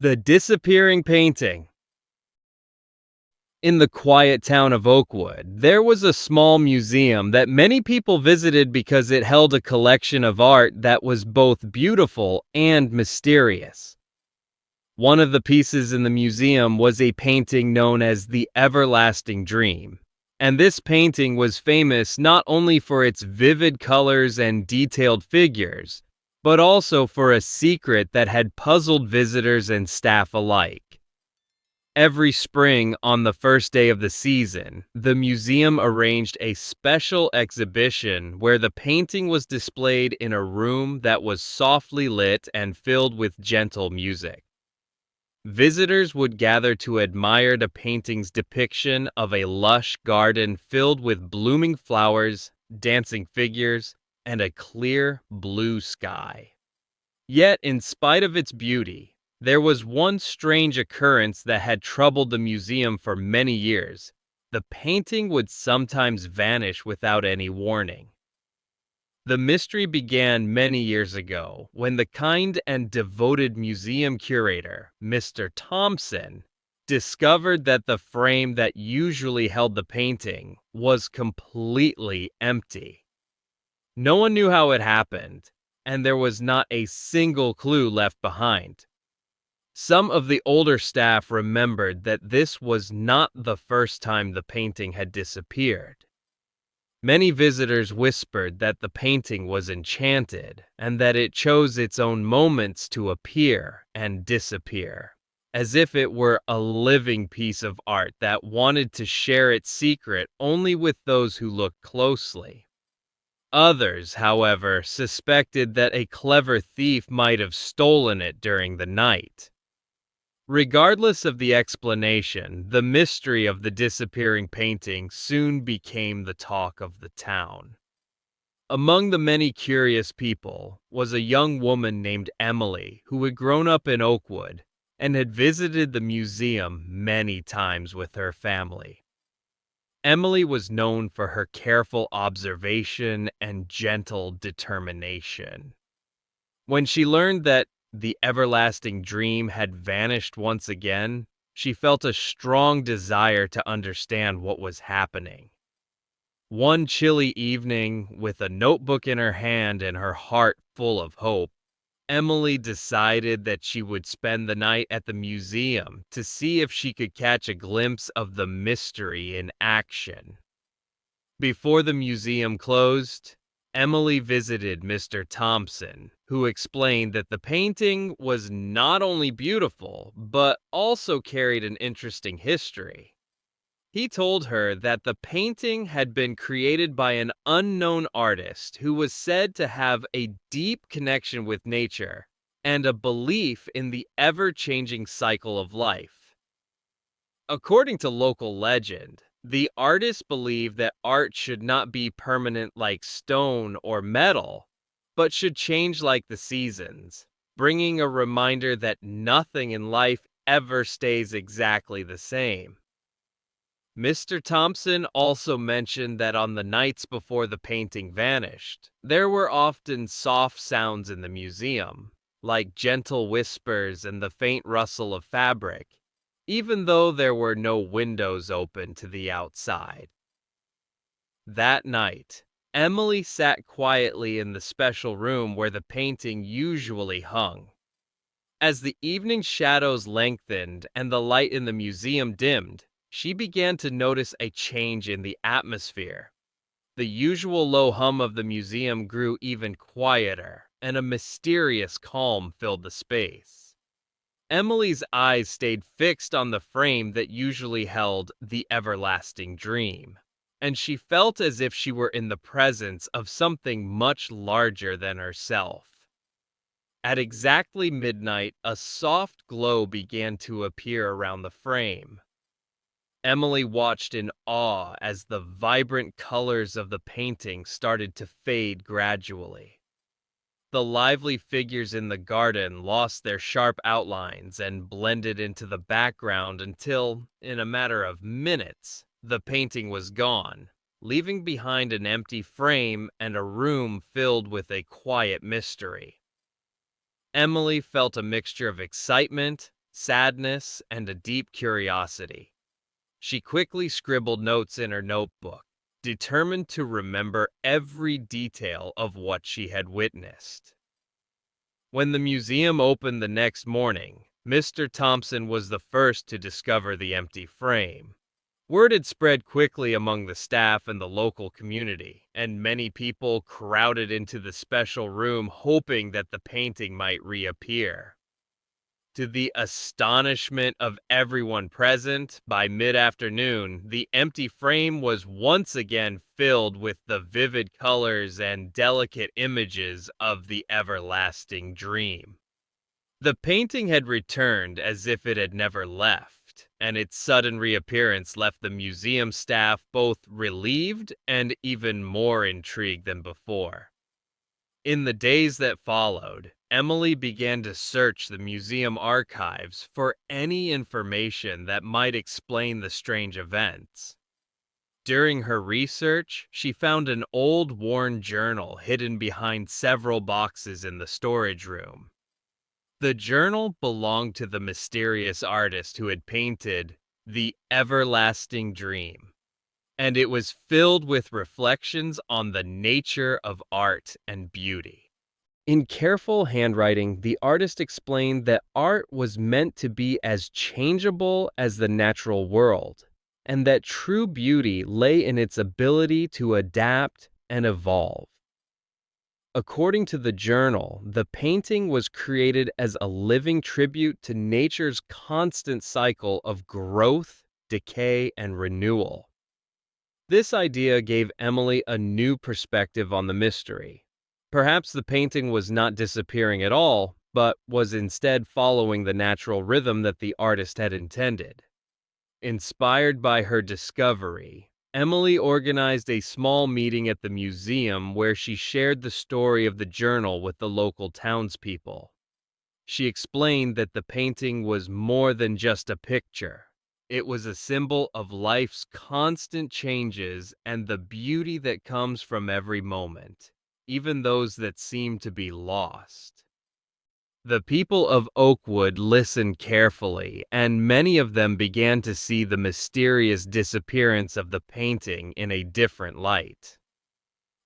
The disappearing painting. In the quiet town of Oakwood, there was a small museum that many people visited because it held a collection of art that was both beautiful and mysterious. One of the pieces in the museum was a painting known as the Everlasting Dream. And this painting was famous not only for its vivid colors and detailed figures, but also for a secret that had puzzled visitors and staff alike. Every spring, on the first day of the season, the museum arranged a special exhibition where the painting was displayed in a room that was softly lit and filled with gentle music. Visitors would gather to admire the painting's depiction of a lush garden filled with blooming flowers, dancing figures, and a clear blue sky. Yet, in spite of its beauty, there was one strange occurrence that had troubled the museum for many years. The painting would sometimes vanish without any warning. The mystery began many years ago when the kind and devoted museum curator, Mr. Thompson, discovered that the frame that usually held the painting was completely empty. No one knew how it happened, and there was not a single clue left behind. Some of the older staff remembered that this was not the first time the painting had disappeared. Many visitors whispered that the painting was enchanted and that it chose its own moments to appear and disappear, as if it were a living piece of art that wanted to share its secret only with those who looked closely. Others, however, suspected that a clever thief might have stolen it during the night. Regardless of the explanation, the mystery of the disappearing painting soon became the talk of the town. Among the many curious people was a young woman named Emily who had grown up in Oakwood and had visited the museum many times with her family. Emily was known for her careful observation and gentle determination. When she learned that the everlasting dream had vanished once again, she felt a strong desire to understand what was happening. One chilly evening, with a notebook in her hand and her heart full of hope, Emily decided that she would spend the night at the museum to see if she could catch a glimpse of the mystery in action. Before the museum closed, Emily visited Mr. Thompson, who explained that the painting was not only beautiful, but also carried an interesting history. He told her that the painting had been created by an unknown artist who was said to have a deep connection with nature and a belief in the ever-changing cycle of life. According to local legend, the artist believed that art should not be permanent like stone or metal, but should change like the seasons, bringing a reminder that nothing in life ever stays exactly the same. Mr. Thompson also mentioned that on the nights before the painting vanished, there were often soft sounds in the museum, like gentle whispers and the faint rustle of fabric, even though there were no windows open to the outside. That night, Emily sat quietly in the special room where the painting usually hung. As the evening shadows lengthened and the light in the museum dimmed, she began to notice a change in the atmosphere. The usual low hum of the museum grew even quieter, and a mysterious calm filled the space. Emily's eyes stayed fixed on the frame that usually held the everlasting dream, and she felt as if she were in the presence of something much larger than herself. At exactly midnight, a soft glow began to appear around the frame. Emily watched in awe as the vibrant colors of the painting started to fade gradually. The lively figures in the garden lost their sharp outlines and blended into the background until, in a matter of minutes, the painting was gone, leaving behind an empty frame and a room filled with a quiet mystery. Emily felt a mixture of excitement, sadness, and a deep curiosity. She quickly scribbled notes in her notebook, determined to remember every detail of what she had witnessed. When the museum opened the next morning, Mr. Thompson was the first to discover the empty frame. Word had spread quickly among the staff and the local community, and many people crowded into the special room hoping that the painting might reappear. To the astonishment of everyone present, by mid-afternoon, the empty frame was once again filled with the vivid colors and delicate images of the everlasting dream. The painting had returned as if it had never left, and its sudden reappearance left the museum staff both relieved and even more intrigued than before. In the days that followed, Emily began to search the museum archives for any information that might explain the strange events. During her research, she found an old worn journal hidden behind several boxes in the storage room. The journal belonged to the mysterious artist who had painted The Everlasting Dream, and it was filled with reflections on the nature of art and beauty. In careful handwriting, the artist explained that art was meant to be as changeable as the natural world, and that true beauty lay in its ability to adapt and evolve. According to the journal, the painting was created as a living tribute to nature's constant cycle of growth, decay, and renewal. This idea gave Emily a new perspective on the mystery. Perhaps the painting was not disappearing at all, but was instead following the natural rhythm that the artist had intended. Inspired by her discovery, Emily organized a small meeting at the museum where she shared the story of the journal with the local townspeople. She explained that the painting was more than just a picture. It was a symbol of life's constant changes and the beauty that comes from every moment, even those that seem to be lost. The people of Oakwood listened carefully, and many of them began to see the mysterious disappearance of the painting in a different light.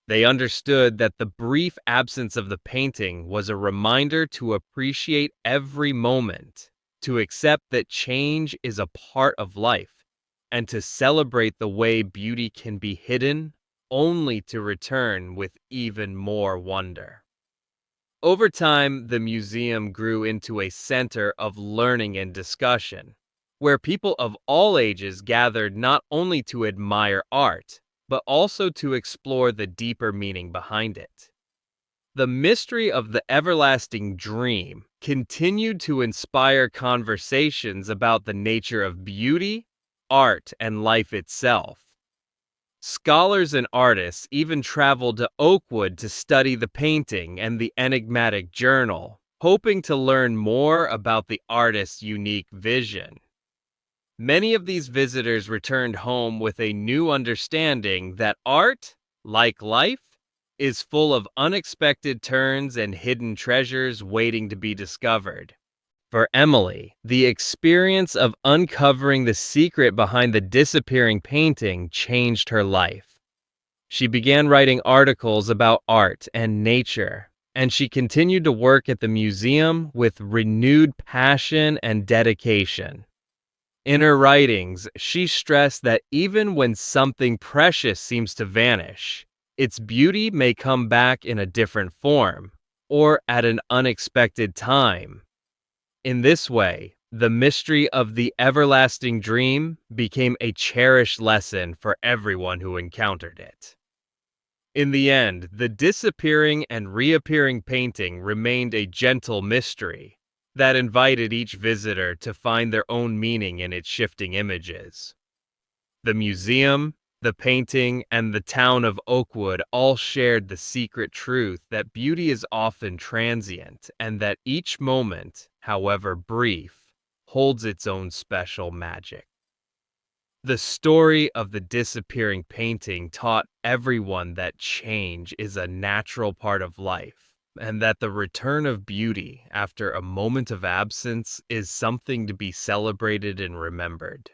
They understood that the brief absence of the painting was a reminder to appreciate every moment, to accept that change is a part of life, and to celebrate the way beauty can be hidden, only to return with even more wonder. Over time, the museum grew into a center of learning and discussion, where people of all ages gathered not only to admire art, but also to explore the deeper meaning behind it. The mystery of the everlasting dream continued to inspire conversations about the nature of beauty, art, and life itself. Scholars and artists even traveled to Oakwood to study the painting and the enigmatic journal, hoping to learn more about the artist's unique vision. Many of these visitors returned home with a new understanding that art, like life, is full of unexpected turns and hidden treasures waiting to be discovered. For Emily, the experience of uncovering the secret behind the disappearing painting changed her life. She began writing articles about art and nature, and she continued to work at the museum with renewed passion and dedication. In her writings, she stressed that even when something precious seems to vanish, its beauty may come back in a different form, or at an unexpected time. In this way, the mystery of the everlasting dream became a cherished lesson for everyone who encountered it. In the end, the disappearing and reappearing painting remained a gentle mystery that invited each visitor to find their own meaning in its shifting images. The museum, the painting, and the town of Oakwood all shared the secret truth that beauty is often transient and that each moment, however brief, holds its own special magic. The story of the disappearing painting taught everyone that change is a natural part of life, and that the return of beauty after a moment of absence is something to be celebrated and remembered.